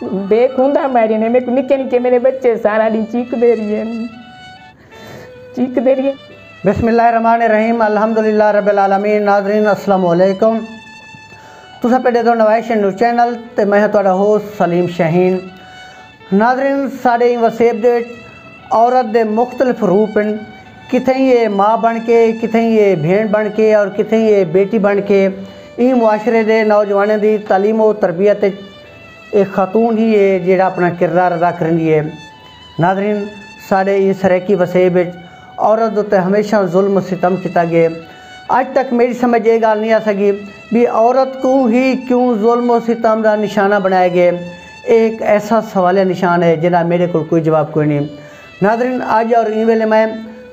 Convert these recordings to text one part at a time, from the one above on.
बेखुंदा मारी ने मेरे को निके निके मेरे बच्चे सारा दिन चीख दे रही है। बिस्मिल्लाहिर्रहमानिर्रहीम अल्हम्दुलिल्लाह रब्बिल आलमीन। नाज़रीन अस्सलाम वालेकुम। तुसा पे देखो नवाइश न्यूज़ चैनल ते मैं तुहाडा होस्ट सलीम शाहीन। नाज़रीन साडे वसेब दे औरत दे मुख्तलिफ रूप हैं, कितें ये माँ बन के, कितें ये भेड़ बन के और कितें ये बेटी बन के ई मुआशरे दे नौजवानों की तालीम और तरबियत एक खातून ही है जिहड़ा अपना किरदार अदा करती है। नाज़रीन साडे इस सरैकी वसेब औरत उत्ते हमेशा जुल्म सितम किया गया। अज तक मेरी समझ ये गल नहीं आ सकी भी औरत को ही क्यों जुल्म और सितम का निशाना बनाया गया। एक ऐसा सवाल निशान है जिन्हें मेरे को कोई जवाब कोई नहीं। नाज़रीन अज और ई वेले मैं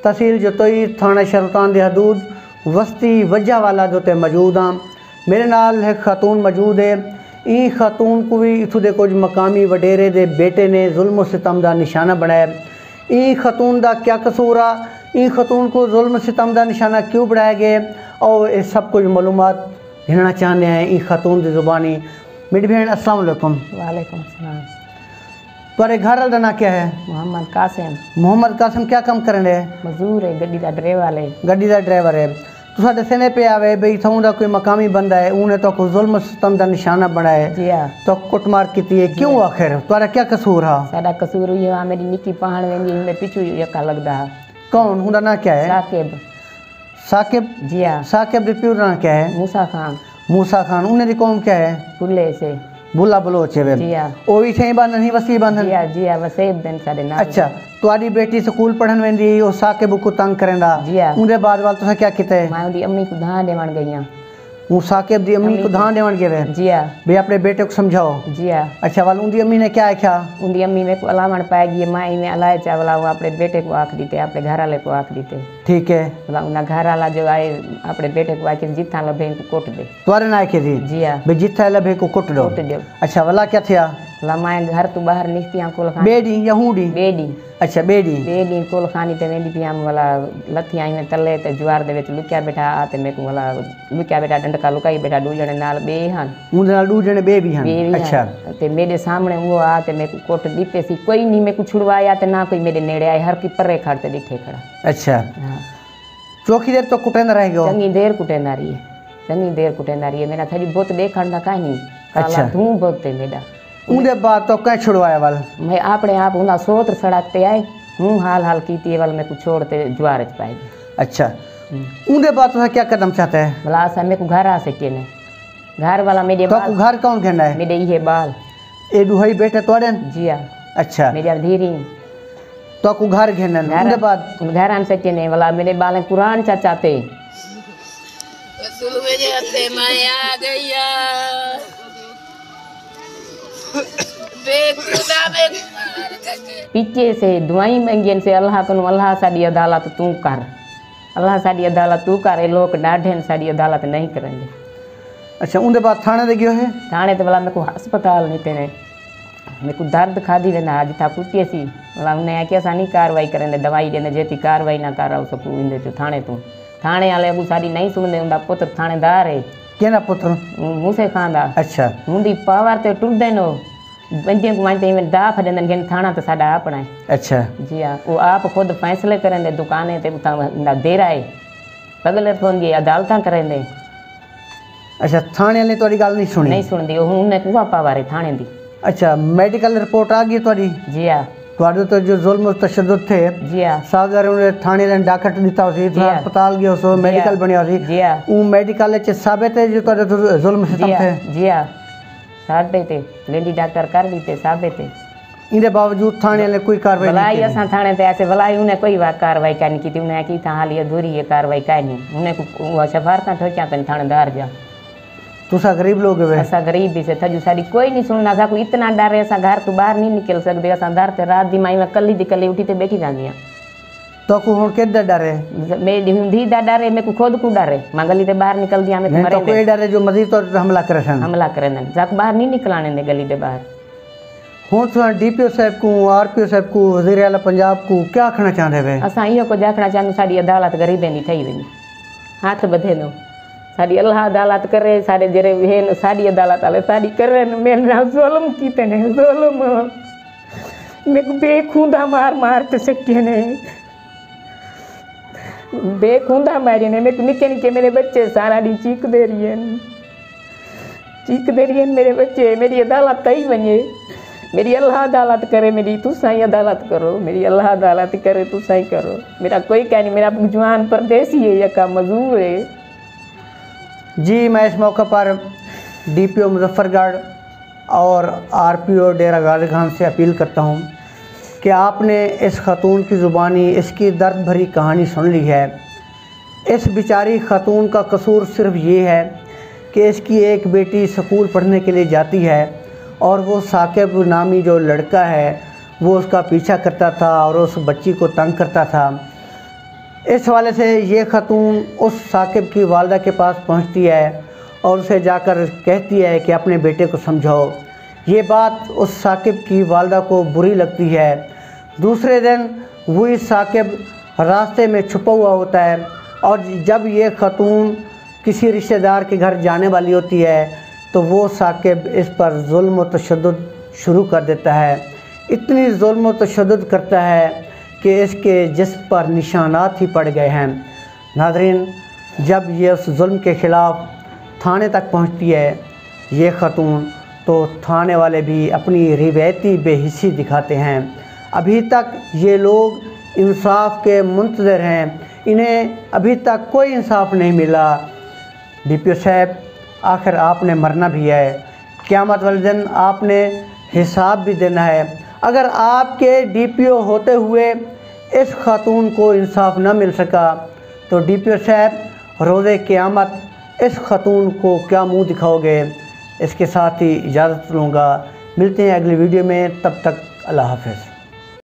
तहसील जतोई थाना शरतान की हदूद वस्ती वजावाला जो मौजूद हाँ। मेरे नाल एक खातून मौजूद है। ई खातून को भी इतों के कुछ मकामी वडेरे दे बेटे ने जुल्म सितम का निशाना बनाया। ई खातून का क्या कसूर आ, ई खातून को जुल्म सितम का निशाना क्यों बनाया गया और ये सब कुछ मालूमात लेना चाहते हैं ई खातून की ज़ुबानी। मेरी बहन अस्सलाम वालेकुम। वालेकुम सलाम। तुम्हारे घर वाले का ना क्या है? मोहम्मद कासिम। मोहम्मद कासिम क्या काम कर रहे हैं? मजदूर है, गड्डी का ड्राइवर है। गड्डी का ड्राइवर है। तुसा दसने पे आवे बई इथों का कोई मकामी बंदा है उन्हें तो कोई जुल्म सितम का निशाना बनाया जी हाँ। तो कुटमार की है क्यों? आखिर तुम्हारा क्या कसूर है? साडा कसूर ये है मेरी निकी पहाड़ वेंदी मैं पिछू यका लगदा है। कौन? उनका ना क्या है? साकिब। साकिब? जी हाँ। साकिब के प्यो ना क्या है? मूसा खान। मूसा खान। उन्हें कौम क्या है? पुल्ले से। बुला बलोच है। जी हाँ। ओ इथे बंधन ही वसी बंधन। जी हाँ वसेब दिन साडे नाल। अच्छा तुम्हारी बेटी स्कूल पढ़न वेंदी और साकिब को तंग करेंदा। जी हाँ। उनके बाद वाल तुसा क्या किते? मैं उनकी अम्मी को धान देवन गई हां। वो साकिब दी अम्मी को धान देवन गए? जी हाँ। भाई अपने बेटे को समझाओ। जी हाँ। अच्छा वाल उनकी अम्मी ने क्या आख्या? उनकी अम्मी मेरे को अलावण पाएगी माई में अलाय चावला वो अपने बेटे को आख दीते, अपने घर वाले को आख दीते। ठीक है। बोला उन्हें घर वाला जो आए अपने बेटे को आके जितना लभे इनको कोट दे। तुम्हारे ना आखे थी? जी हाँ। भाई जितना लभे को कोट दो। कोट दो। अच्छा वाला क्या थिया? बोला मैं घर तो बाहर निकती हूँ कोल खानी। बेडी या हूडी? बेडी। अच्छा बेडी। बेडी कोल खानी ते वेंदी पी हम वाला लथी आई में तले ते ज्वार दे विच लुकिया बैठा आते मेरे को वाला लुकिया बैठा डंडका लुकाई बैठा दो जने नाल बे हन। उनके नाल दो जने बे भी हन। अच्छा ते मेरे सामने वो आते मेरे को कोट दीते सी कोई नहीं मेरे को छुड़वाया ते ना कोई मेरे नेड़े आए हर की परे खड़ते दिखे खड़ा। अच्छा हाँ। चौकी देर तो कुटेंदा रह गयो? चंगी देर कुटेंदा रही है, चंगी देर कुटेंदा रही है। मेरा थड़ी बहुत देखण दा काई नहीं। अच्छा तू बहुत ते मेरा उनके बाद तो कहीं छुड़वाया वाल? मैं अपने आप उनका सोत्र सड़कते आए हूँ हाल हाल की वाल मेरे को छोड़ते ज्वार च पाएगी। अच्छा उनके बाद तो क्या कदम चाहते हैं? बोला ऐसा मेरे को घर आ सके ने घर वाला मेरे तो घर कौन कहना है? मेरे ये बाल ए दुहई बेटे तोड़े? जी हाँ। अच्छा मेरे धीरी तो को घर घेना उनके बाद घर आन सके ने वाला मेरे बाल कुरान चाचाते पीछे से दुआई मंगियन से अल्लाह कन अल्लाह साड़ी अदालत तू कर, अल्लाह साड़ी अदालत तू कर। ये लोग डाढ़े साड़ी अदालत नहीं करेंगे। अच्छा उनके बाद थाने दे गयो है? थाने तो बोला मेरे को अस्पताल नहीं तेने मेरे को दर्द खादी रहना आज था पुटिए सी बोला उन्हें आखिया सा नहीं कार्रवाई करेंगे दवाई देने जेती कार्रवाई ना करा सकूँ इंदे तो थाने तू थाने वाले अगू साड़ी नहीं सुनते उनका पुत्र थानेदार है। केना पुत्र? मूसे खान दा। अच्छा मुंडी पावर ते टुरदे नो बंदे को मानते में दाफ देंदन के थाना तो साडा अपना है। अच्छा जी हाँ वो आप खुद फैसले करेंगे दुकानें ते दे रहा है पगले फोन की अदालत करेंगे। अच्छा थाने वाले थोड़ी गल नहीं सुनी? नहीं सुनती उन्हें कुआ पावर है थाने दी। अच्छा मेडिकल रिपोर्ट आ गई थोड़ी? जी हाँ। थोड़े तो जो जुल्म तशद्दुद थे जी हाँ सागर उन्हें थाने ने डॉक्टर दिता उसी अस्पताल गयो सो मेडिकल बनया उसी जी हाँ वो मेडिकल च साबित है जो थोड़े तो जुल्म सितम थे? जी हाँ साबित थे लेडी डॉक्टर कर दी थे साबित थे। इनके बावजूद थाने वाले कोई कार्रवाई भलाई असा थाने ते ऐसे भलाई उन्हें कोई कार्रवाई का नहीं की उन्हें की था हाल अधूरी है कार्रवाई का नहीं उन्हें सफारता ठोकिया तो थानेदार जा तुसा गरीब लोग है? असा गरीब भी से थजू साड़ी कोई नहीं सुनना सा कोई इतना डर है असा घर तो बाहर नहीं निकल सकते असा डर ते रात दी माई में कली दी कली उठी ते बैठी जांदी तो को हुन केदा डर है? मेरी हुंदी दा डर है मेरे को खुद को डर है मैं गली ते बाहर निकल दिया मैं तो कोई डर है जो मजीद तो हमला करे सन? हमला करे न जाक बाहर नहीं निकलाने दे गली दे बाहर। हुन तो डीपीओ साहब को आरपीओ साहब को वजीर आला पंजाब को क्या आखना चाहते वे? असा इहो को आखना चाहूं साडी अदालत गरीबें दी थई वेंदी हाथ बधे नो साड़ी अल्लाह अदालत करे सारे जरे है साड़ी अदालत वाले साड़ी करे मेरे नाल जुल्म कीते ने जुल्म मेरे को बेखुदा मार मार ते सके ने बेखुदा मारे ने मेरे को निके निके मेरे बच्चे सारा दिन चीख दे रही है मेरे बच्चे मेरी अदालत कहीं बने मेरी अल्लाह अदालत करे मेरी तू साई अदालत करो मेरी अल्लाह अदालत करे तू साई करो मेरा कोई क्या नहीं मेरा जवान परदेसी है या का मजदूर है। जी मैं इस मौके पर DPO मुजफ्फरगढ़ और RPO डेरा गाजी खान से अपील करता हूँ कि आपने इस खातून की ज़ुबानी इसकी दर्द भरी कहानी सुन ली है। इस बेचारी खातून का कसूर सिर्फ ये है कि इसकी एक बेटी स्कूल पढ़ने के लिए जाती है और वो साकिब नामी जो लड़का है वो उसका पीछा करता था और उस बच्ची को तंग करता था। इस वाले से ये खातून उस साकिब की वालदा के पास पहुंचती है और उसे जाकर कहती है कि अपने बेटे को समझाओ। ये बात उस साकिब की वालदा को बुरी लगती है। दूसरे दिन वही साकिब रास्ते में छुपा हुआ होता है और जब ये खातून किसी रिश्तेदार के घर जाने वाली होती है तो वो साकिब इस पर जुल्म और तशद्दुद शुरू कर देता है। इतनी जुल्म और तशद्दुद करता है कि इसके जिस्म पर निशानात ही पड़ गए हैं। नाज़रीन, जब ये उस जुल्म के ख़िलाफ़ थाने तक पहुंचती है ये खातून तो थाने वाले भी अपनी रिवायती बेहिस्सी दिखाते हैं। अभी तक ये लोग इंसाफ के मुंतज़िर हैं, इन्हें अभी तक कोई इंसाफ नहीं मिला। DPO साहब, आखिर आपने मरना भी है, क़यामत वाले दिन आपने हिसाब भी देना है। अगर आपके DPO होते हुए इस खातून को इंसाफ न मिल सका तो DPO साहब रोज़े क़यामत इस खातून को क्या मुंह दिखाओगे। इसके साथ ही इजाज़त लूँगा, मिलते हैं अगली वीडियो में, तब तक अल्लाह हाफ़िज़।